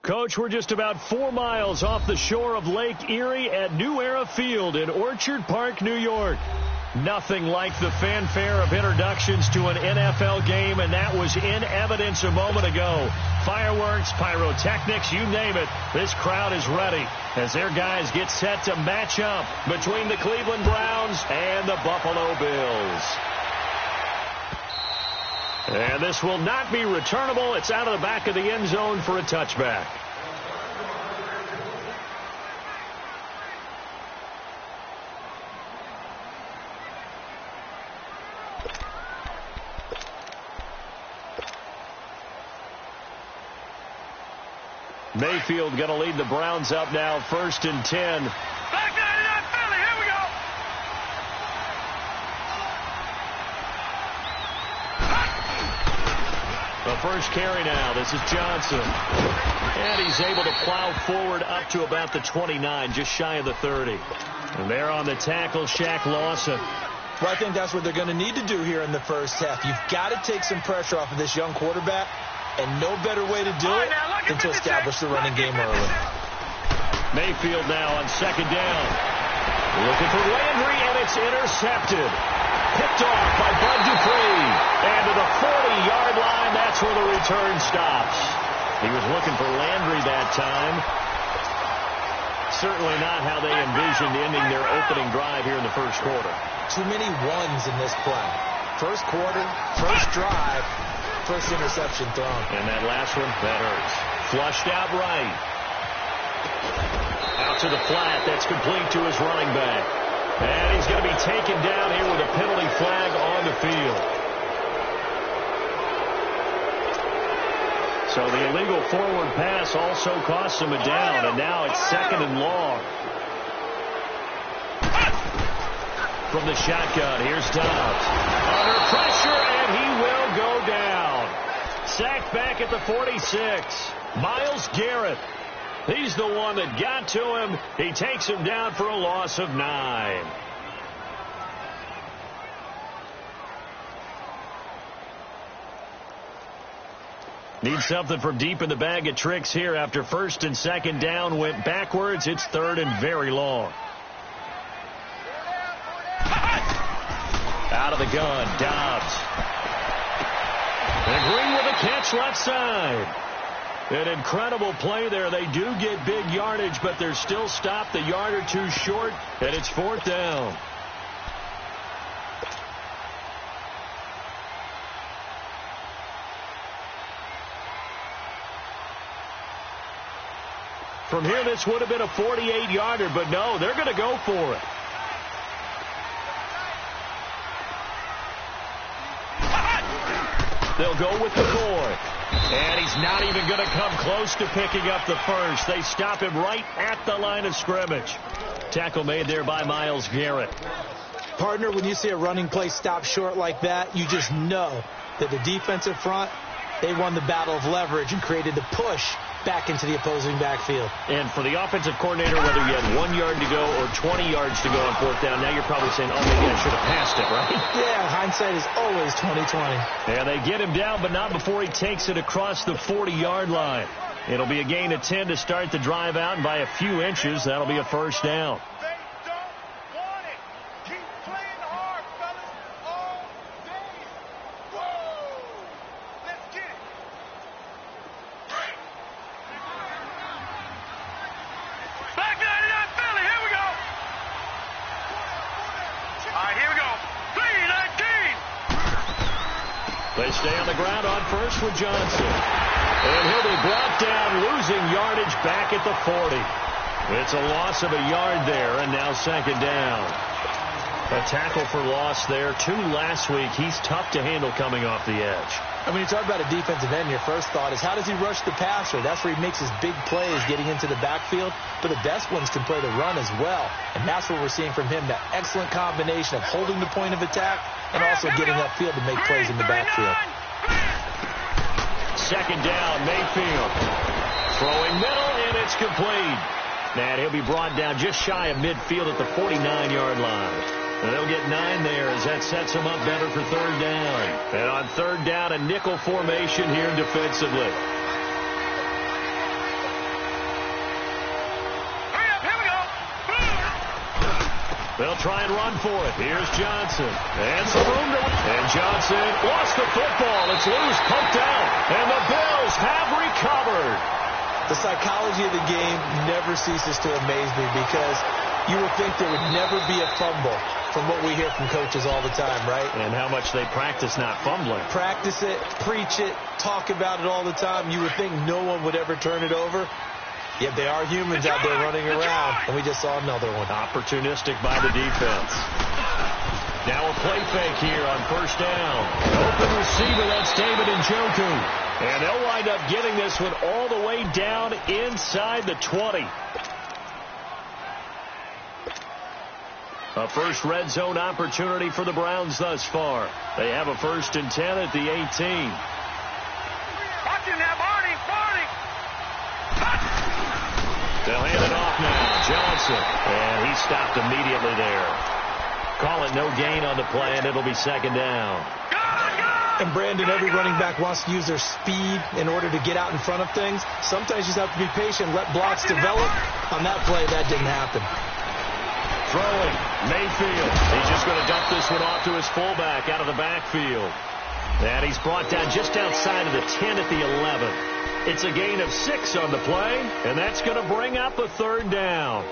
Coach, we're just about 4 miles off the shore of Lake Erie at New Era Field in Orchard Park, New York. Nothing like the fanfare of introductions to an NFL game, and that was in evidence a moment ago. Fireworks, pyrotechnics, you name it. This crowd is ready as their guys get set to match up between the Cleveland Browns and the Buffalo Bills. And this will not be returnable. It's out of the back of the end zone for a touchback. Mayfield going to lead the Browns up now, 1st and 10. The first carry now. This is Johnson. And he's able to plow forward up to about the 29, just shy of the 30. And there on the tackle, Shaq Lawson. Well, I think that's what they're going to need to do here in the first half. You've got to take some pressure off of this young quarterback, and no better way to do it than to establish the running game early. Mayfield now on 2nd down. Looking for Landry, and it's intercepted. Picked off by Bud Dupree. And to the 40-yard line, that's where the return stops. He was looking for Landry that time. Certainly not how they envisioned ending their opening drive here in the first quarter. Too many ones in this play. First quarter, first drive, first interception thrown. And that last one, that hurts. Flushed out right. Out to the flat. That's complete to his running back. And he's going to be taken down here with a penalty flag on the field. So the illegal forward pass also costs him a down, and now it's 2nd and long. From the shotgun, here's Dobbs. Under pressure, and he will go down. Sacked back at the 46. Myles Garrett. He's the one that got to him. He takes him down for a loss of 9. Need something from deep in the bag of tricks here after 1st and 2nd down went backwards. It's 3rd and very long. Out of the gun, Dobbs. And Green with a catch left side. An incredible play there. They do get big yardage, but they're still stopped a yard or two short, and it's 4th down. From here, this would have been a 48-yarder, but no, they're going to go for it. They'll go with McCoy. And he's not even going to come close to picking up the first. They stop him right at the line of scrimmage. Tackle made there by Myles Garrett. Partner, when you see a running play stop short like that, you just know that the defensive front, they won the battle of leverage and created the push back into the opposing backfield. And for the offensive coordinator, whether you had 1 yard to go or 20 yards to go on 4th down, now you're probably saying, oh, maybe I should have passed it, right? Yeah, hindsight is always 20/20. And they get him down, but not before he takes it across the 40-yard line. It'll be a gain of 10 to start the drive out, and by a few inches, that'll be a 1st down. They stay on the ground on 1st with Johnson. And he'll be brought down, losing yardage back at the 40. It's a loss of a yard there, and now 2nd down. A tackle for loss there. 2 last week. He's tough to handle coming off the edge. I mean, you talk about a defensive end, your first thought is how does he rush the passer? That's where he makes his big plays getting into the backfield. But the best ones can play the run as well. And that's what we're seeing from him, that excellent combination of holding the point of attack and also getting upfield to make plays in the backfield. 2nd down, Mayfield. Throwing middle, and it's complete. And he'll be brought down just shy of midfield at the 49-yard line. And they'll get 9 there as that sets them up better for 3rd down. And on 3rd down, a nickel formation here defensively. They'll try and run for it. Here's Johnson. And some room to... And Johnson lost the football. It's loose, poked out. And the Bills have recovered. The psychology of the game never ceases to amaze me because you would think there would never be a fumble from what we hear from coaches all the time, right? And how much they practice not fumbling. Practice it, preach it, talk about it all the time. You would think no one would ever turn it over. Yet they are humans out there running around, and we just saw another one. Opportunistic by the defense. Now a play fake here on first down. Open receiver, that's David Njoku. And they'll wind up getting this one all the way down inside the 20. A first red zone opportunity for the Browns thus far. They have a 1st and 10 at the 18. Watch him now, Barney. They'll hand it off now. Johnson. And he stopped immediately there. Call it no gain on the play, and it'll be 2nd down. And Brandon, every running back wants to use their speed in order to get out in front of things. Sometimes you just have to be patient, let blocks develop. On that play, that didn't happen. Throwing, Mayfield. He's just going to dump this one off to his fullback out of the backfield. And he's brought down just outside of the 10 at the 11. It's a gain of 6 on the play, and that's going to bring up a 3rd down.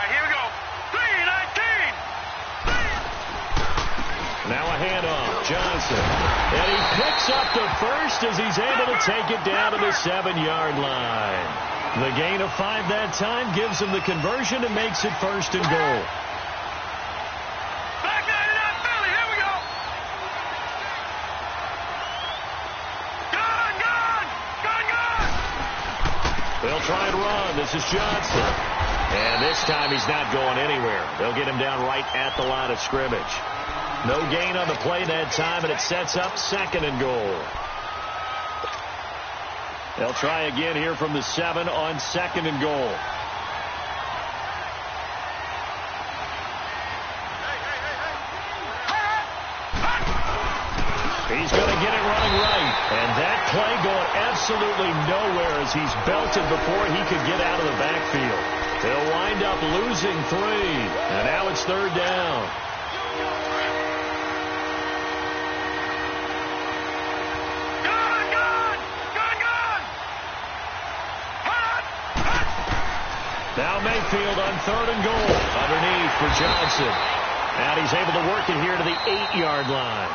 Here we go. 3-19. Now a handoff. Johnson. And he picks up the first as he's able to take it down to the 7-yard line. The gain of 5 that time gives him the conversion and makes it 1st and goal. Back 99 Philly. Here we go. Gun. They'll try and run. This is Johnson. And this time he's not going anywhere. They'll get him down right at the line of scrimmage. No gain on the play that time, and it sets up 2nd and goal. They'll try again here from the 7 on 2nd and goal. He's going to get it running right. And that play going absolutely nowhere as he's belted before he could get out of the backfield. They'll wind up losing 3. And now it's 3rd down. Now Mayfield on 3rd and goal. Underneath for Johnson. And he's able to work it here to the 8-yard line.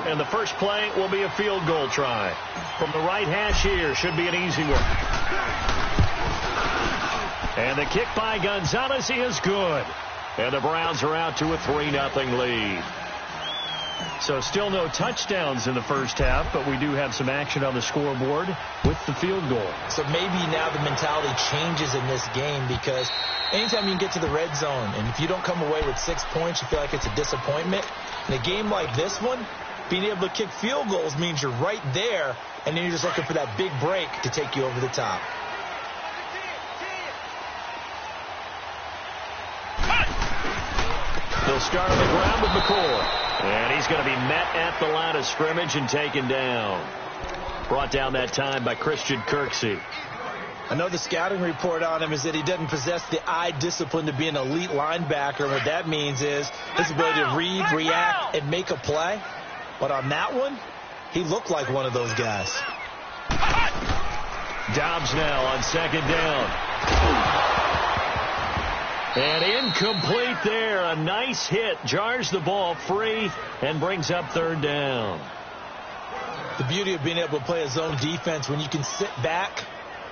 And the first play will be a field goal try. From the right hash here, should be an easy one. And the kick by Gonzalez is good. And the Browns are out to a 3-0 lead. So still no touchdowns in the first half, but we do have some action on the scoreboard with the field goal. So maybe now the mentality changes in this game because anytime you can get to the red zone, and if you don't come away with 6 points, you feel like it's a disappointment. In a game like this one, being able to kick field goals means you're right there, and then you're just looking for that big break to take you over the top. They'll start on the ground with McCoy. And he's going to be met at the line of scrimmage and taken down. Brought down that time by Christian Kirksey. I know the scouting report on him is that he doesn't possess the eye discipline to be an elite linebacker. What that means is his ability to read, react, and make a play. But on that one, he looked like one of those guys. Dobbs now on 2nd down. And incomplete there. A nice hit. Jars the ball free and brings up 3rd down. The beauty of being able to play a zone defense when you can sit back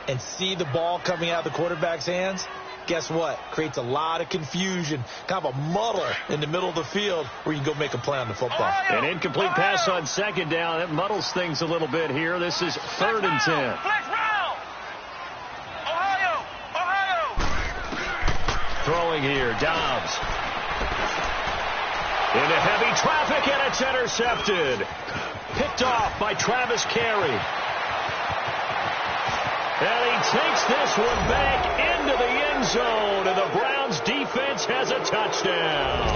and see the ball coming out of the quarterback's hands, guess what? Creates a lot of confusion, kind of a muddle in the middle of the field where you can go make a play on the football. An incomplete pass on 2nd down. That muddles things a little bit here. This is 3rd and 10. Throwing here, Dobbs. Into heavy traffic, and it's intercepted. Picked off by Travis Carey. And he takes this one back into the end zone, and the Browns defense has a touchdown.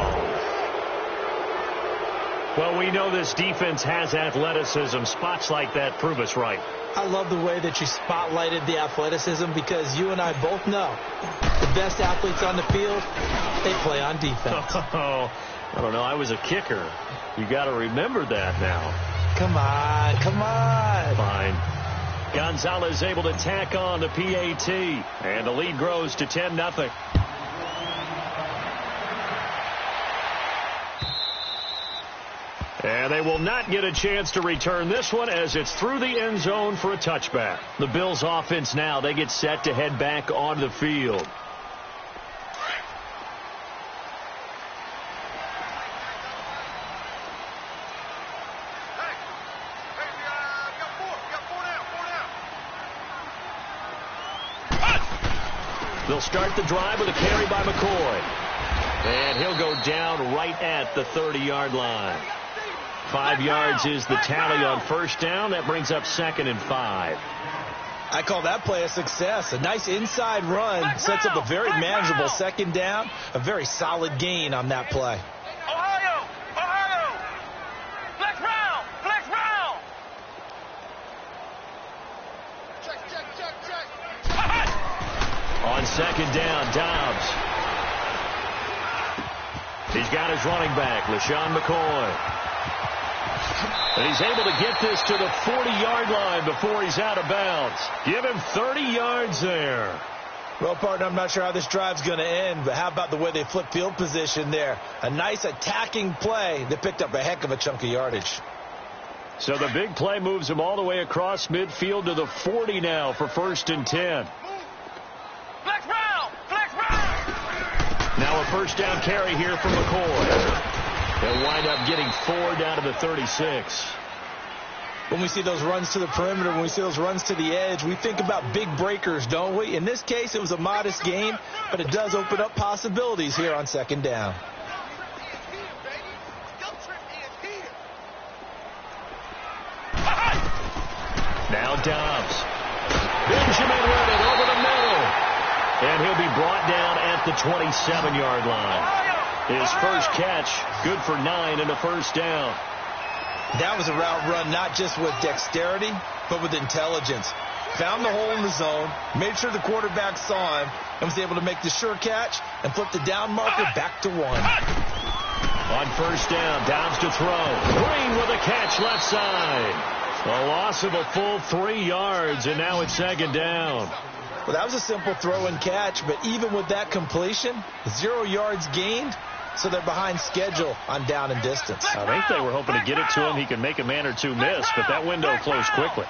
Well, we know this defense has athleticism. Spots like that prove us right. I love the way that you spotlighted the athleticism because you and I both know the best athletes on the field, they play on defense. Oh, I don't know. I was a kicker. You got to remember that now. Come on, come on. Fine. Gonzalez able to tack on the PAT, and the lead grows to 10-0. And they will not get a chance to return this one as it's through the end zone for a touchback. The Bills offense now, they get set to head back onto the field. They'll start the drive with a carry by McCoy. And he'll go down right at the 30-yard line. 5 yards is the tally on first down. That brings up 2nd and 5. I call that play a success. A nice inside run sets up a very manageable 2nd down. A very solid gain on that play. Ohio! Ohio! Flex round! Flex round! Check. On 2nd down, Dobbs. He's got his running back, LaShawn McCoy. And he's able to get this to the 40-yard line before he's out of bounds. Give him 30 yards there. Well, partner, I'm not sure how this drive's going to end, but how about the way they flip field position there? A nice attacking play that picked up a heck of a chunk of yardage. So the big play moves him all the way across midfield to the 40 now for 1st and 10. Flex round! Flex round! Now a first down carry here from McCoy. They'll wind up getting 4 down to the 36. When we see those runs to the perimeter, when we see those runs to the edge, we think about big breakers, don't we? In this case, it was a modest gain, but it does open up possibilities here on 2nd down. Now Dobbs. Benjamin with it over the middle. And he'll be brought down at the 27-yard line. His first catch, good for 9 and a first down. That was a route run not just with dexterity, but with intelligence. Found the hole in the zone, made sure the quarterback saw him, and was able to make the sure catch and flip the down marker back to 1. On first down, Dobbs to throw. Green with a catch left side. A loss of a full 3 yards, and now it's 2nd down. Well, that was a simple throw and catch, but even with that completion, 0 yards gained, so they're behind schedule on down and distance. I think they were hoping to get it to him. He could make a man or two miss, but that window closed quickly.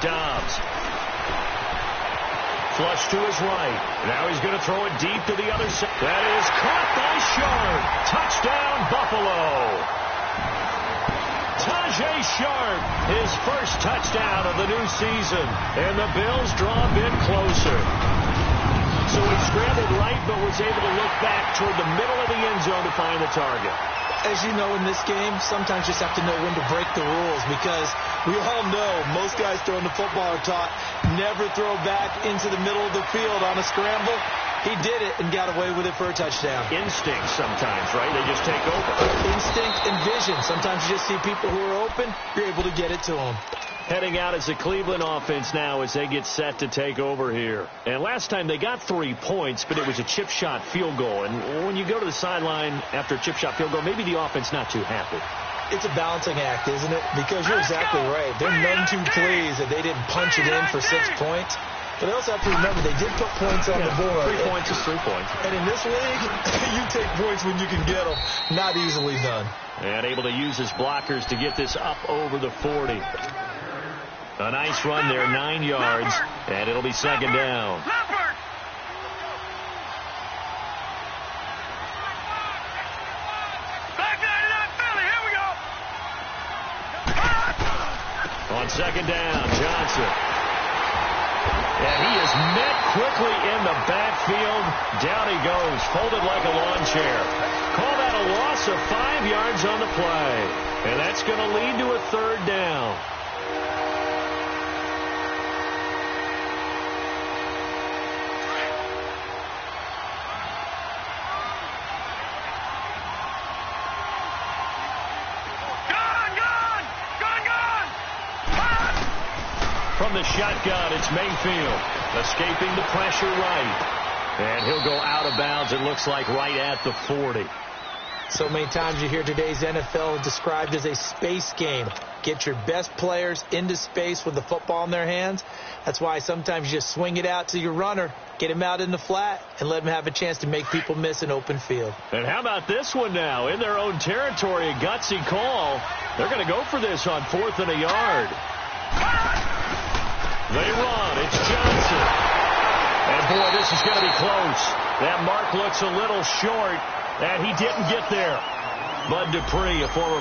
Dobbs. Flush to his right. Now he's going to throw it deep to the other side. That is caught by Sharp. Touchdown, Buffalo. Tajay Sharp, his first touchdown of the new season. And the Bills draw a bit closer. So he scrambled right, but was able to look back toward the middle of the end zone to find the target. As you know, in this game, sometimes you just have to know when to break the rules, because we all know most guys throwing the football are taught never throw back into the middle of the field on a scramble. He did it and got away with it for a touchdown. Instinct sometimes, right? They just take over. Instinct and vision. Sometimes you just see people who are open, you're able to get it to them. Heading out as the Cleveland offense now as they get set to take over here. And last time they got 3 points, but it was a chip shot field goal. And when you go to the sideline after a chip shot field goal, maybe the offense not too happy. It's a balancing act, isn't it? Because you're exactly right. They're none too pleased that they didn't punch it in for 6 points. But they also have to remember they did put points on the board. 3 points is 3 points. And in this league, you take points when you can get them. Not easily done. And able to use his blockers to get this up over the 40. A nice run there, 9 yards, and it'll be 2nd down. On 2nd down, Johnson. And he is met quickly in the backfield. Down he goes, folded like a lawn chair. Call that a loss of 5 yards on the play. And that's going to lead to a 3rd down. from the shotgun, it's Mayfield. Escaping the pressure right. And he'll go out of bounds, it looks like, right at the 40. So many times you hear today's NFL described as a space game. Get your best players into space with the football in their hands. That's why sometimes you just swing it out to your runner, get him out in the flat, and let him have a chance to make people miss an open field. And how about this one now? In their own territory, a gutsy call. They're going to go for this on 4th and a yard. They run. It's Johnson. And, boy, this is going to be close. That mark looks a little short, and he didn't get there. Bud Dupree, a former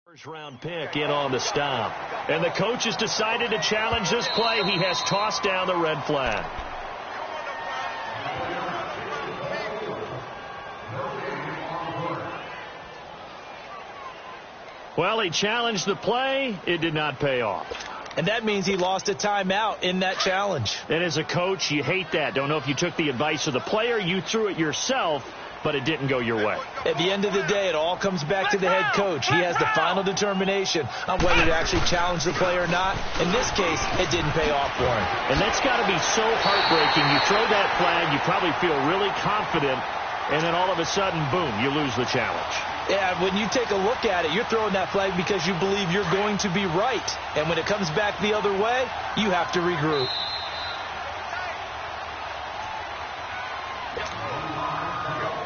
first-round pick, in on the stop. And the coach has decided to challenge this play. He has tossed down the red flag. Well, he challenged the play. It did not pay off. And that means he lost a timeout in that challenge. And as a coach, you hate that. Don't know if you took the advice of the player. You threw it yourself, but it didn't go your way. At the end of the day, it all comes back to the head coach. He has the final determination on whether to actually challenge the play or not. In this case, it didn't pay off for him. And that's got to be so heartbreaking. You throw that flag, you probably feel really confident, and then all of a sudden, boom, you lose the challenge. Yeah, when you take a look at it, you're throwing that flag because you believe you're going to be right. And when it comes back the other way, you have to regroup.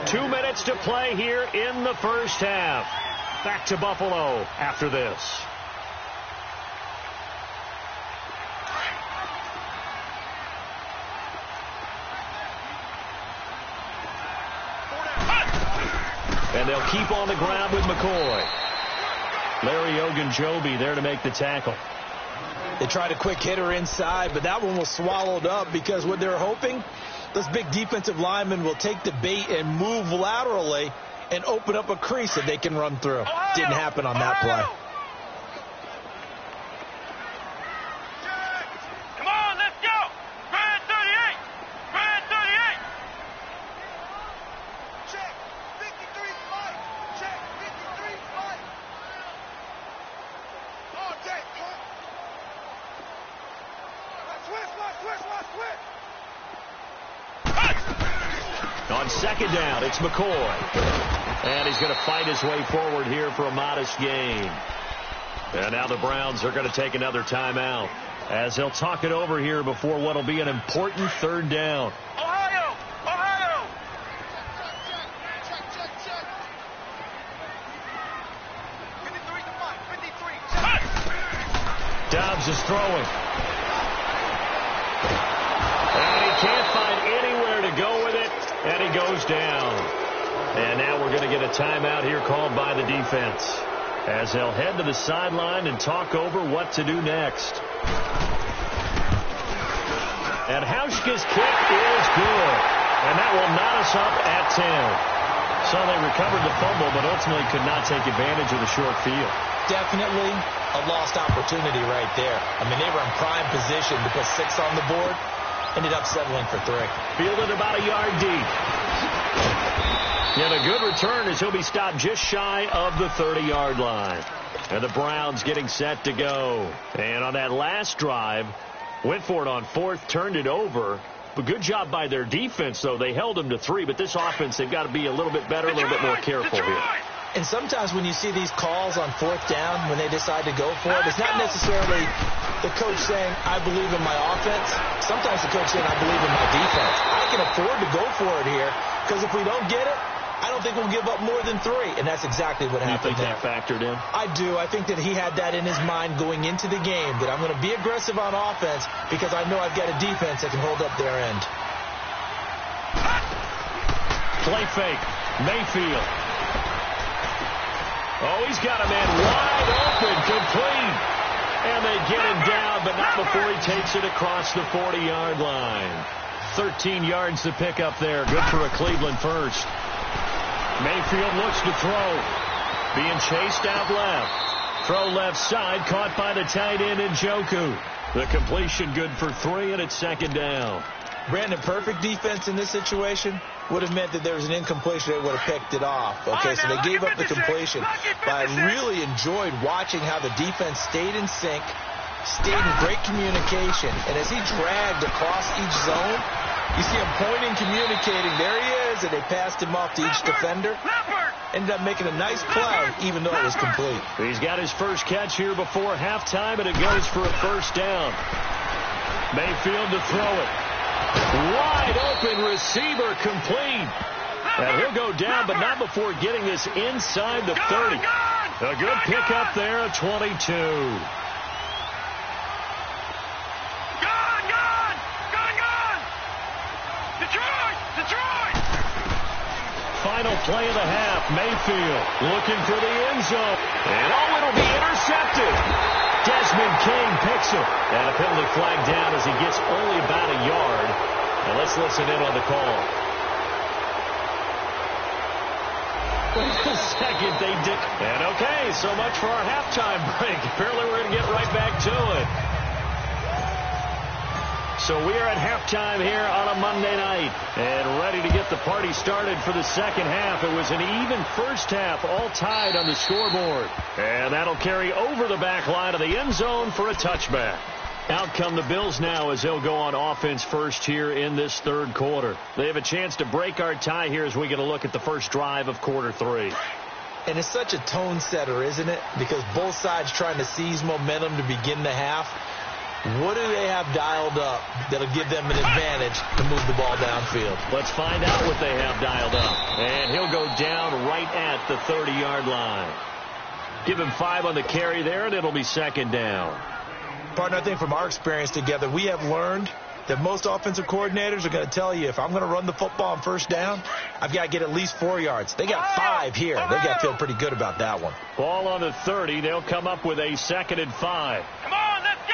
Two minutes to play here in the first half. Back to Buffalo after this. And they'll keep on the ground with McCoy. Larry Ogunjobi there to make the tackle. They tried a quick hitter inside, but that one was swallowed up because what they're hoping, this big defensive lineman will take the bait and move laterally and open up a crease that they can run through. Didn't happen on that play. Come on, let's go. Grand 38. Grand 38. Check. 53 Mike. Check. 53 Mike. All day, Mike. Switch. On second down, it's McCoy. And he's going to fight his way forward here for a modest gain. And now the Browns are going to take another timeout as they'll talk it over here before what will be an important third down. Ohio. Check. 53 to 5. 53. Dobbs is throwing. And he can't find anywhere to go with it. And he goes down. And now we're going to get a timeout here called by the defense as they'll head to the sideline and talk over what to do next. And Hauschka's kick is good. And that will knot us up at 10. So they recovered the fumble, but ultimately could not take advantage of the short field. Definitely a lost opportunity right there. I mean, they were in prime position to put 6 on the board. Ended up settling for 3. Fielded about a yard deep. And a good return as he'll be stopped just shy of the 30-yard line. And the Browns getting set to go. And on that last drive, went for it on 4th, turned it over. But good job by their defense, though. They held them to 3. But this offense, they've got to be a little bit better, a little bit more careful here. And sometimes when you see these calls on 4th down, when they decide to go for it, it's not necessarily the coach saying, I believe in my offense. Sometimes the coach saying, I believe in my defense. I can afford to go for it here because if we don't get it, I don't think we'll give up more than 3. And that's exactly what happened. You think that factored in? I do. I think that he had that in his mind going into the game, that I'm going to be aggressive on offense because I know I've got a defense that can hold up their end. Play fake. Mayfield. Oh, he's got a man wide open, complete. And they get him down, but not before he takes it across the 40-yard line. 13 yards to pick up there. Good for a Cleveland first. Mayfield looks to throw. Being chased out left. Throw left side, caught by the tight end Njoku. The completion good for 3, and it's second down. Brandon, perfect defense in this situation would have meant that there was an incompletion. They would have picked it off. Okay, so they gave up the completion. But I really enjoyed watching how the defense stayed in sync, stayed in great communication. And as he dragged across each zone, you see him pointing, communicating. There he is, and they passed him off to each defender. Ended up making a nice play, even though it was complete. He's got his first catch here before halftime, and it goes for a first down. Mayfield to throw it. Wide open receiver, complete. And he'll go down, but not before getting this inside the 30. A good pickup there at 22. Final play of the half. Mayfield looking for the end zone. And it'll be intercepted. Desmond King picks it. And a penalty flag down as he gets only about a yard. And let's listen in on the call. Wait a second, they did. And okay, so much for our halftime break. Apparently we're going to get right back to it. So we are at halftime here on a Monday night and ready to get the party started for the second half. It was an even first half, all tied on the scoreboard. And that'll carry over the back line of the end zone for a touchback. Out come the Bills now as they'll go on offense first here in this third quarter. They have a chance to break our tie here as we get a look at the first drive of quarter three. And it's such a tone setter, isn't it? Because both sides trying to seize momentum to begin the half. What do they have dialed up that'll give them an advantage to move the ball downfield? Let's find out what they have dialed up. And he'll go down right at the 30-yard line. Give him 5 on the carry there, and it'll be second down. Partner, I think from our experience together, we have learned that most offensive coordinators are going to tell you, if I'm going to run the football on first down, I've got to get at least 4 yards. They got 5 here. They got to feel pretty good about that one. Ball on the 30. They'll come up with a 2nd and 5. Come on, let's go.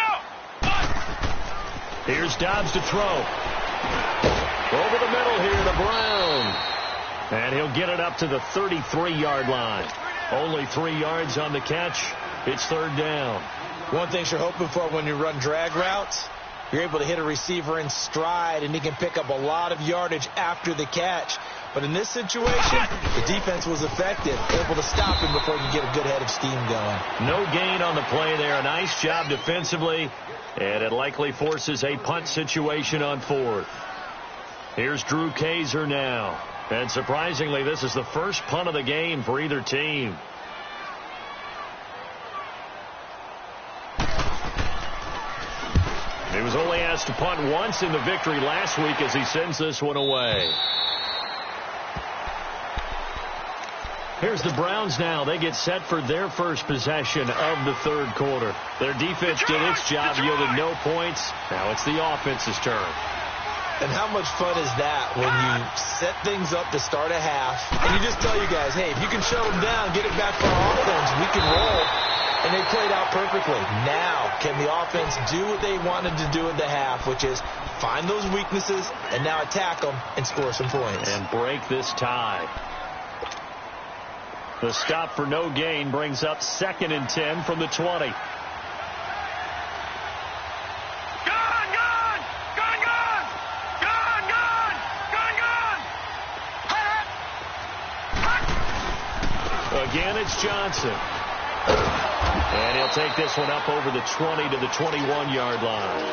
Here's Dobbs to throw. Over the middle here to Brown. And he'll get it up to the 33-yard line. Only 3 yards on the catch. It's third down. One thing you're hoping for when you run drag routes, you're able to hit a receiver in stride, and he can pick up a lot of yardage after the catch. But in this situation, the defense was effective, able to stop him before he could get a good head of steam going. No gain on the play there. A nice job defensively, and it likely forces a punt situation on 4th. Here's Drew Kaiser now. And surprisingly, this is the first punt of the game for either team. He was only asked to punt once in the victory last week as he sends this one away. Here's the Browns now. They get set for their first possession of the third quarter. Their defense did its job, yielded no points. Now it's the offense's turn. And how much fun is that when you set things up to start a half, and you just tell you guys, hey, if you can shut them down, get it back for our offense, we can roll. And they played out perfectly. Now, can the offense do what they wanted to do in the half, which is find those weaknesses and now attack them and score some points. And break this tie. The stop for no gain brings up 2nd and 10 from the 20. Again, it's Johnson. And he'll take this one up over the 20 to the 21-yard line.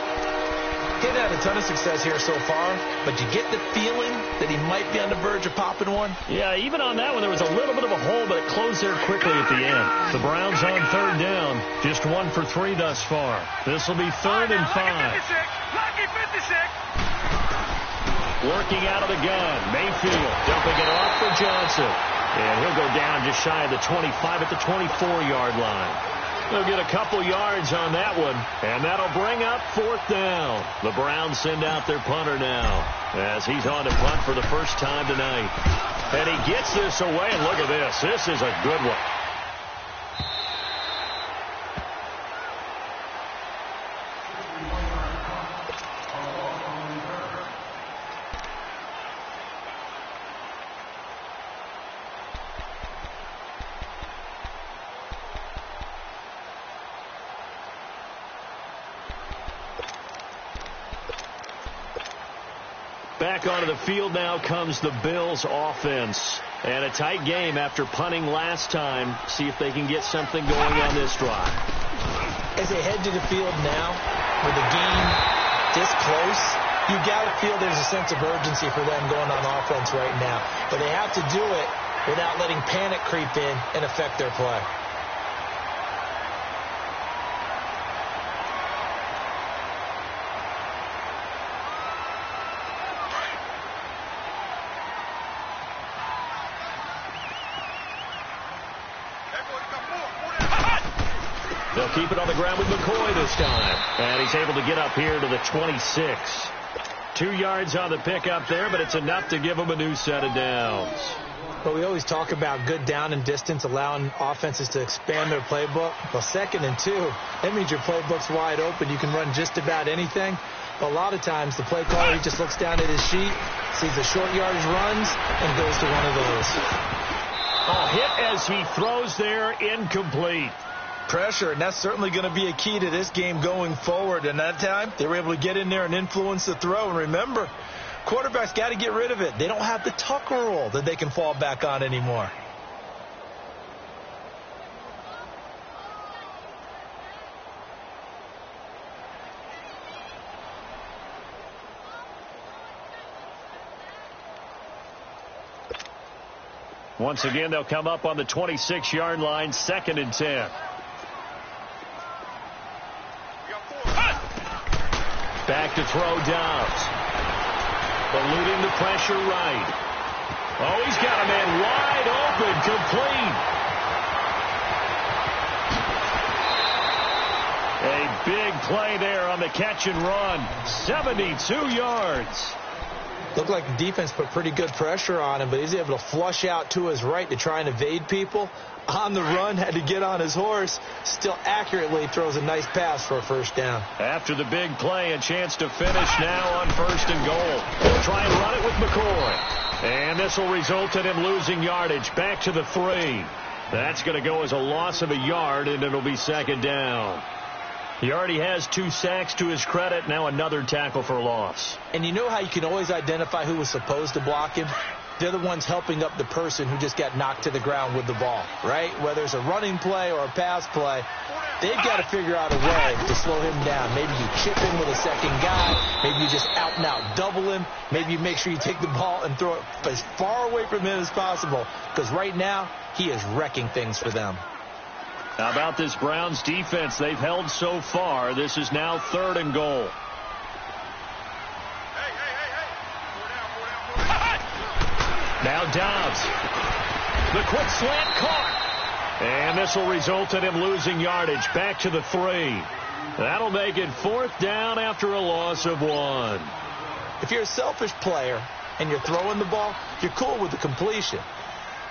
He's had a ton of success here so far, but you get the feeling that he might be on the verge of popping one. Yeah, even on that one, there was a little bit of a hole, but it closed there quickly at the end. The Browns on third down, just 1 for 3 thus far. This will be 3rd and 5. Lucky 56. Working out of the gun, Mayfield dumping it off for Johnson. And he'll go down just shy of the 25 at the 24-yard line. They'll get a couple yards on that one, and that'll bring up 4th down. The Browns send out their punter now as he's on to punt for the first time tonight. And he gets this away, and look at this. This is a good one. Back onto the field now comes the Bills offense. And a tight game after punting last time. See if they can get something going on this drive. As they head to the field now, with the game this close, you got to feel there's a sense of urgency for them going on offense right now. But they have to do it without letting panic creep in and affect their play. They'll keep it on the ground with McCoy this time. And he's able to get up here to the 26. 2 yards on the pickup there, but it's enough to give him a new set of downs. But we always talk about good down and distance, allowing offenses to expand their playbook. Well, 2nd and 2, that means your playbook's wide open. You can run just about anything. But a lot of times, the play caller, he just looks down at his sheet, sees the short yardage runs, and goes to one of those. A hit as he throws there, incomplete. Pressure, and that's certainly going to be a key to this game going forward. And that time, they were able to get in there and influence the throw. And remember, quarterbacks got to get rid of it. They don't have the Tucker rule that they can fall back on anymore. Once again, they'll come up on the 26-yard line, 2nd and 10. Back to throw Dobbs. Eluding the pressure right. Oh, he's got a man wide open, complete. A big play there on the catch and run. 72 yards. Looked like the defense put pretty good pressure on him, but he's able to flush out to his right to try and evade people. On the run, had to get on his horse. Still accurately throws a nice pass for a first down. After the big play, a chance to finish now on 1st and goal. They'll try and run it with McCoy. And this will result in him losing yardage. Back to the 3. That's going to go as a loss of a yard, and it'll be 2nd down. He already has 2 sacks to his credit. Now another tackle for loss. And you know how you can always identify who was supposed to block him? They're the ones helping up the person who just got knocked to the ground with the ball, right? Whether it's a running play or a pass play, they've got to figure out a way to slow him down. Maybe you chip him with a second guy. Maybe you just out and out double him. Maybe you make sure you take the ball and throw it as far away from him as possible. Because right now, he is wrecking things for them. How about this Browns defense? They've held so far. This is now 3rd and goal. Now Dobbs. The quick slant caught. And this will result in him losing yardage. Back to the 3. That'll make it 4th down after a loss of 1. If you're a selfish player and you're throwing the ball, you're cool with the completion.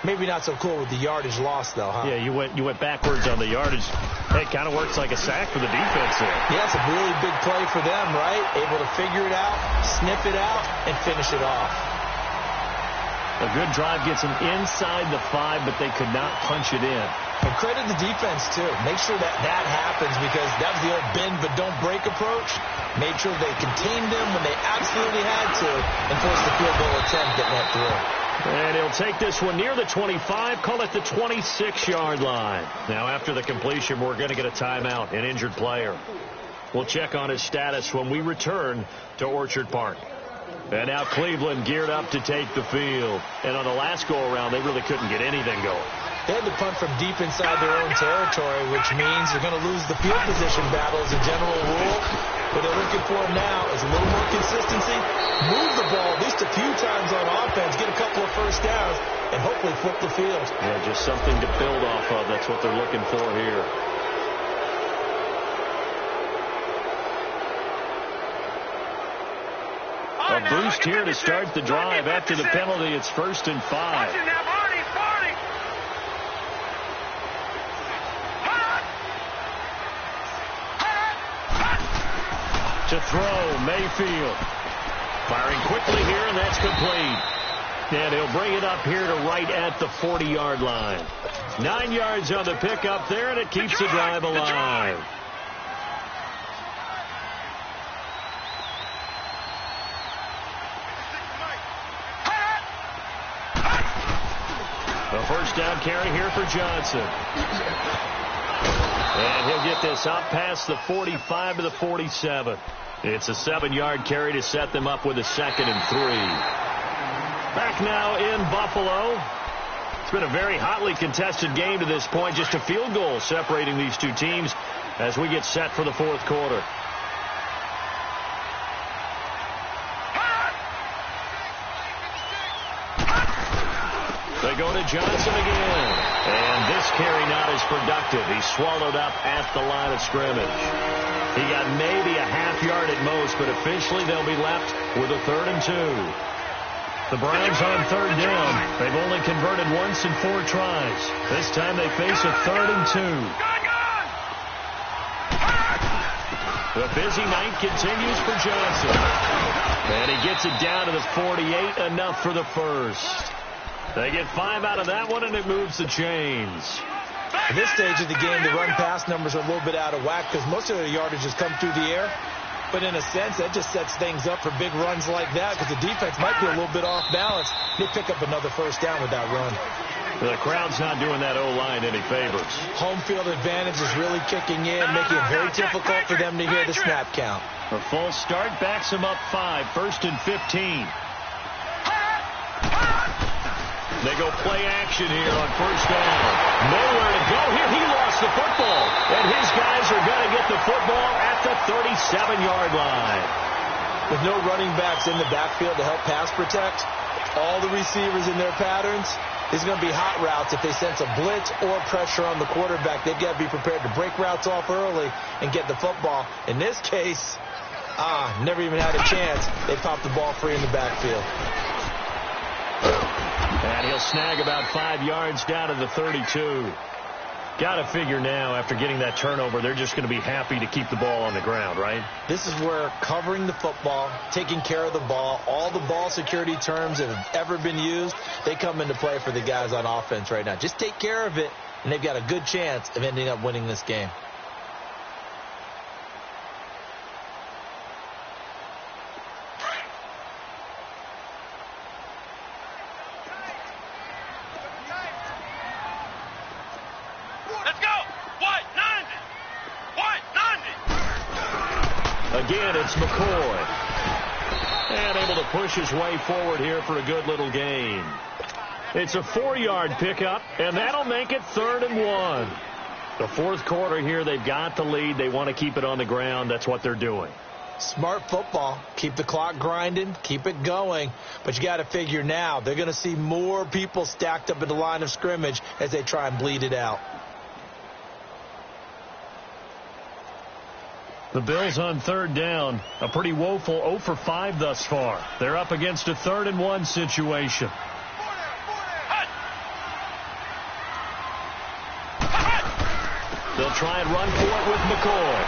Maybe not so cool with the yardage loss, though, huh? Yeah, you went backwards on the yardage. Hey, it kind of works like a sack for the defense there. Yeah, it's a really big play for them, right? Able to figure it out, sniff it out, and finish it off. A good drive gets them inside the 5, but they could not punch it in. And credit the defense, too. Make sure that happens, because that was the old bend but don't break approach. Made sure they contained them when they absolutely had to and forced the field goal attempt that went through. And he'll take this one near the 25, call it the 26-yard line. Now, after the completion, we're going to get a timeout, an injured player. We'll check on his status when we return to Orchard Park. And now Cleveland geared up to take the field. And on the last go-around, they really couldn't get anything going. They had to punt from deep inside their own territory, which means they're going to lose the field position battle as a general rule. What they're looking for now is a little more consistency, move the ball at least a few times on offense, get a couple of first downs, and hopefully flip the field. Yeah, just something to build off of. That's what they're looking for here. A boost here to start the drive. After the penalty, it's 1st and 5. To throw, Mayfield. Firing quickly here, and that's complete. And he'll bring it up here to right at the 40-yard line. 9 yards on the pickup there, and it keeps the drive alive. A first down carry here for Johnson. And he'll get this up past the 45 to the 47. It's a 7-yard carry to set them up with a 2nd and 3. Back now in Buffalo. It's been a very hotly contested game to this point. Just a field goal separating these two teams as we get set for the 4th quarter. They go to Johnson again. And this carry not as productive. He's swallowed up at the line of scrimmage. He got maybe a half yard at most, but officially they'll be left with a 3rd and 2. The Browns on 3rd down. They've only converted once in 4 tries. This time they face a 3rd and 2. The busy night continues for Johnson. And he gets it down to the 48, enough for the first. They get 5 out of that one, and it moves the chains. At this stage of the game, the run-pass numbers are a little bit out of whack because most of their yardage has come through the air. But in a sense, that just sets things up for big runs like that because the defense might be a little bit off balance. They pick up another first down with that run. The crowd's not doing that O-line any favors. Home field advantage is really kicking in, making it very difficult for them to hear the snap count. A full start backs them up 5, 1st and 15. They go play action here on first down. Nowhere to go here. He lost the football. And his guys are going to get the football at the 37-yard line. With no running backs in the backfield to help pass protect, all the receivers in their patterns, these are going to be hot routes. If they sense a blitz or pressure on the quarterback, they've got to be prepared to break routes off early and get the football. In this case, never even had a chance. They popped the ball free in the backfield. And he'll snag about 5 yards down to the 32. Got to figure now, after getting that turnover, they're just going to be happy to keep the ball on the ground, right? This is where covering the football, taking care of the ball, all the ball security terms that have ever been used, they come into play for the guys on offense right now. Just take care of it, and they've got a good chance of ending up winning this game. Again, it's McCoy. And able to push his way forward here for a good little gain. It's a 4-yard pickup, and that'll make it 3rd and 1. The 4th quarter here, they've got the lead. They want to keep it on the ground. That's what they're doing. Smart football. Keep the clock grinding. Keep it going. But you got to figure now, they're going to see more people stacked up at the line of scrimmage as they try and bleed it out. The Bills on 3rd down. A pretty woeful 0 for 5 thus far. They're up against a 3rd and 1 situation. They'll try and run for it with McCoy.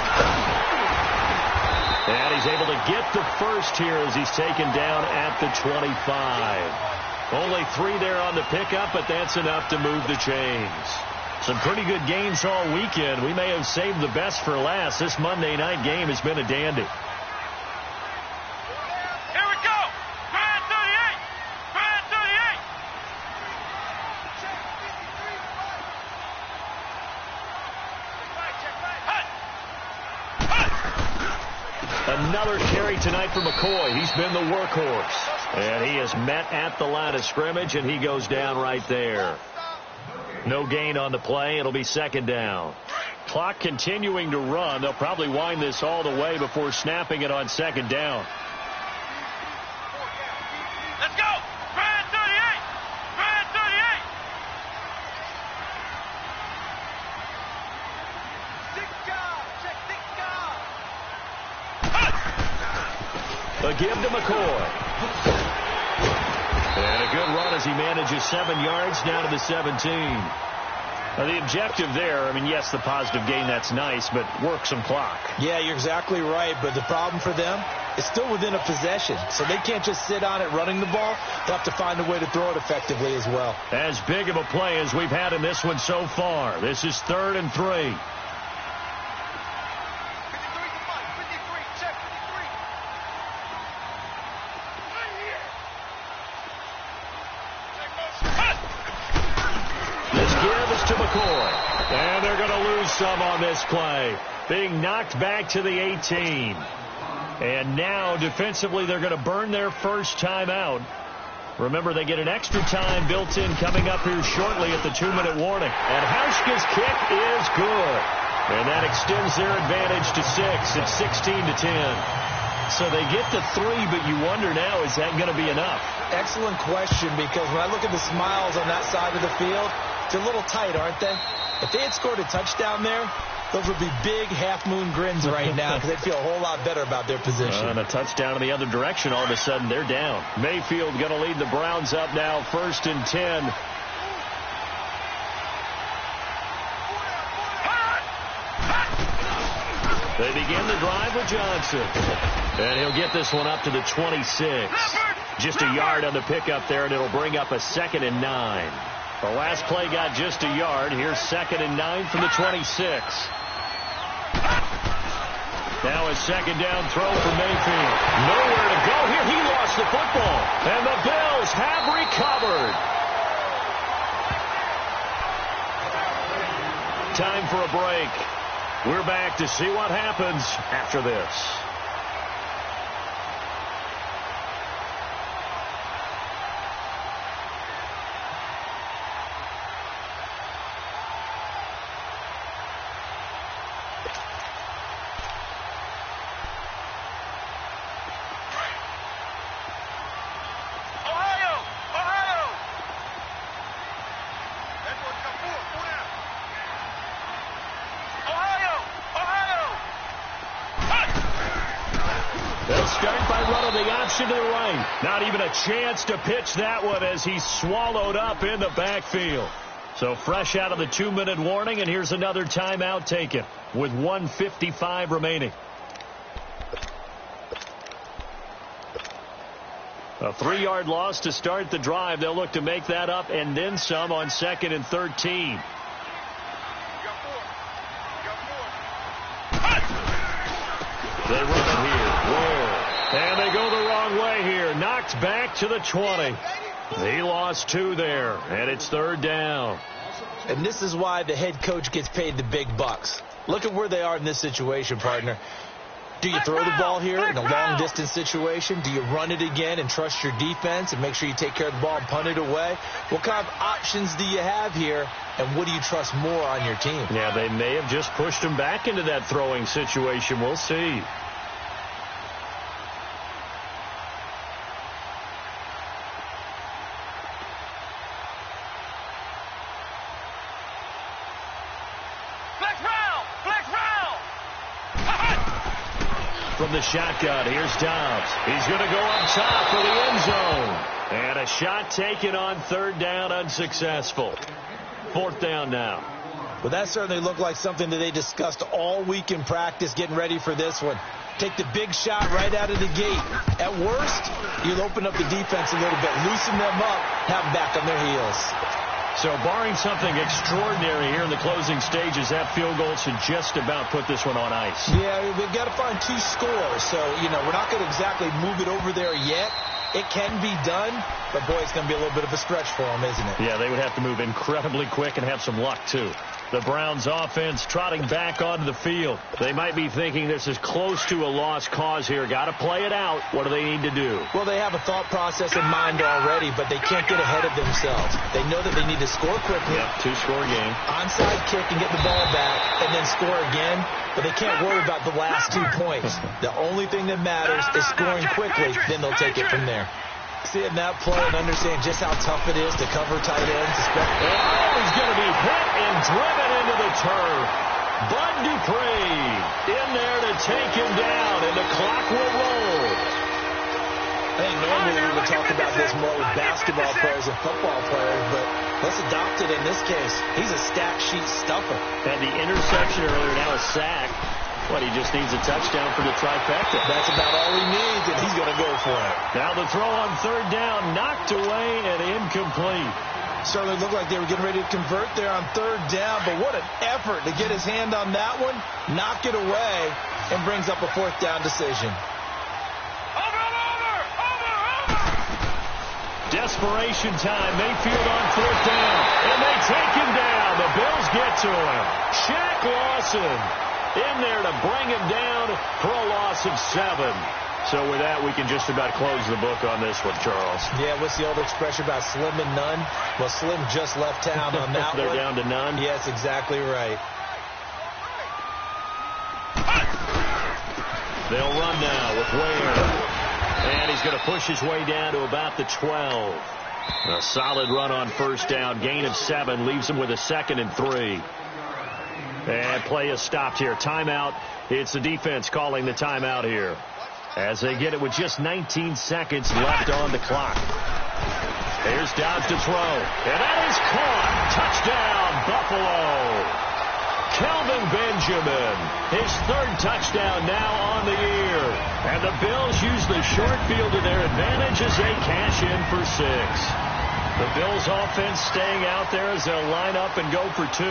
And he's able to get the first here as he's taken down at the 25. Only 3 there on the pickup, but that's enough to move the chains. Some pretty good games all weekend. We may have saved the best for last. This Monday night game has been a dandy. Here we go. Grand 38. Grand 38. Another carry tonight for McCoy. He's been the workhorse. And he is met at the line of scrimmage, and he goes down right there. No gain on the play. It'll be 2nd down. Clock continuing to run. They'll probably wind this all the way before snapping it on 2nd down. Let's go. Grand 38. Grand 38. A give to McCoy. And a good run as he manages 7 yards down to the 17. Now, the objective there, I mean, yes, the positive gain, that's nice, but work some clock. Yeah, you're exactly right, but the problem for them is still within a possession, so they can't just sit on it running the ball. They'll have to find a way to throw it effectively as well. As big of a play as we've had in this one so far. This is 3rd and 3. pass to McCoy. And they're going to lose some on this play. Being knocked back to the 18. And now, defensively, they're going to burn their first timeout. Remember, they get an extra time built in coming up here shortly at the 2-minute warning. And Hauschka's kick is good. And that extends their advantage to 6. It's 16-10. So they get to 3, but you wonder now, is that going to be enough? Excellent question, because when I look at the smiles on that side of the field, it's a little tight, aren't they? If they had scored a touchdown there, those would be big half-moon grins right now because they'd feel a whole lot better about their position. And a touchdown in the other direction, all of a sudden they're down. Mayfield going to lead the Browns up now, 1st and 10. They begin the drive with Johnson. And he'll get this one up to the 26. Just a yard on the pickup there, and it'll bring up a 2nd and 9. The last play got just a yard. Here's 2nd and 9 from the 26. Now a 2nd down throw for Mayfield. Nowhere to go here. He lost the football. And the Bills have recovered. Time for a break. We're back to see what happens after this. To the right. Not even a chance to pitch that one as he's swallowed up in the backfield. So fresh out of the 2-minute warning, and here's another timeout taken with 1:55 remaining. A 3-yard loss to start the drive. They'll look to make that up and then some on 2nd and 13. They run it here. Whoa. And they go the wrong way here. Knocked back to the 20. He lost 2 there, and it's 3rd down. And this is why the head coach gets paid the big bucks. Look at where they are in this situation, partner. Do you throw the ball here in a long-distance situation? Do you run it again and trust your defense and make sure you take care of the ball and punt it away? What kind of options do you have here, and what do you trust more on your team? Yeah, they may have just pushed him back into that throwing situation. We'll see. From the shotgun, here's Dobbs. He's going to go up top for the end zone. And a shot taken on 3rd down, unsuccessful. 4th down now. Well, that certainly looked like something that they discussed all week in practice getting ready for this one. Take the big shot right out of the gate. At worst, you'll open up the defense a little bit, loosen them up, have them back on their heels. So barring something extraordinary here in the closing stages, that field goal should just about put this one on ice. Yeah, we've got to find 2 scores. So, we're not going to exactly move it over there yet. It can be done, but, boy, it's going to be a little bit of a stretch for them, isn't it? Yeah, they would have to move incredibly quick and have some luck, too. The Browns offense trotting back onto the field. They might be thinking this is close to a lost cause here. Got to play it out. What do they need to do? Well, they have a thought process in mind already, but they can't get ahead of themselves. They know that they need to score quickly. Yep, 2-score game. Onside kick and get the ball back and then score again, but they can't worry about the last 2 points. The only thing that matters is scoring quickly, then they'll take it from there. Seeing that play and understand just how tough it is to cover tight ends. He's going to be hit and driven into the turf. Bud Dupree in there to take him down, and the clock will roll. I think normally we would talk about this more with basketball players and football players, but let's adopt it in this case. He's a stat sheet stuffer. Had the interception earlier, now a sack. What, he just needs a touchdown for the trifecta. That's about all he needs, and he's going to go for it. Now the throw on 3rd down, knocked away and incomplete. Certainly looked like they were getting ready to convert there on 3rd down, but what an effort to get his hand on that one, knock it away, and brings up a 4th down decision. Desperation time. Mayfield on 4th down. And they take him down. The Bills get to him. Shaq Lawson in there to bring him down for a loss of 7. So with that, we can just about close the book on this one, Charles. Yeah, what's the old expression about slim and none? Well, Slim just left town on that They're one. down to none? Yes, exactly right. They'll run now with Ware. And he's going to push his way down to about the 12. A solid run on 1st down. Gain of 7 leaves him with a 2nd and 3. And play is stopped here. Timeout. It's the defense calling the timeout here, as they get it with just 19 seconds left on the clock. Here's Dodds to throw. And that is caught. Touchdown, Buffalo. Kelvin Benjamin, his 3rd touchdown now on the year. And the Bills use the short field to their advantage as they cash in for 6. The Bills offense staying out there as they'll line up and go for 2.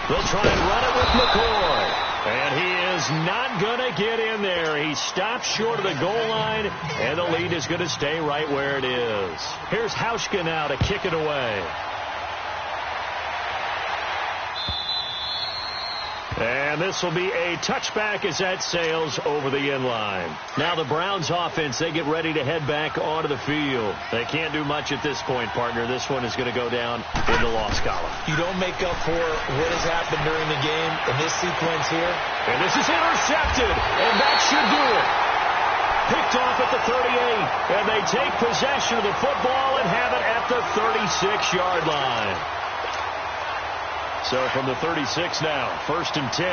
They'll try and run it with McCoy. And he is not going to get in there. He stops short of the goal line, and the lead is going to stay right where it is. Here's Hauschka now to kick it away. And this will be a touchback as that sails over the end line. Now the Browns offense, they get ready to head back onto the field. They can't do much at this point, partner. This one is going to go down in the loss column. You don't make up for what has happened during the game in this sequence here. And this is intercepted, and that should do it. Picked off at the 38, and they take possession of the football and have it at the 36-yard line. So from the 36 now, 1st and 10.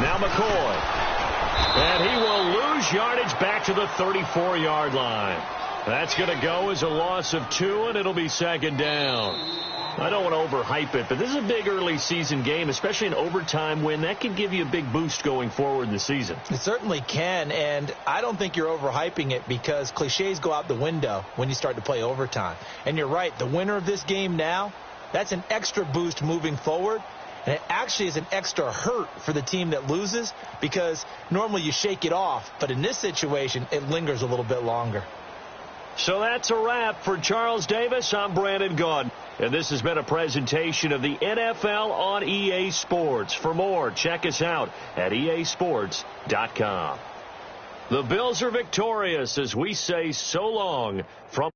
Now McCoy. And he will lose yardage back to the 34-yard line. That's going to go as a loss of 2, and it'll be 2nd down. I don't want to overhype it, but this is a big early season game, especially an overtime win. That can give you a big boost going forward in the season. It certainly can, and I don't think you're overhyping it because cliches go out the window when you start to play overtime. And you're right, the winner of this game now, that's an extra boost moving forward. And it actually is an extra hurt for the team that loses because normally you shake it off. But in this situation, it lingers a little bit longer. So that's a wrap for Charles Davis. I'm Brandon Gaudin. And this has been a presentation of the NFL on EA Sports. For more, check us out at easports.com. The Bills are victorious as we say so long from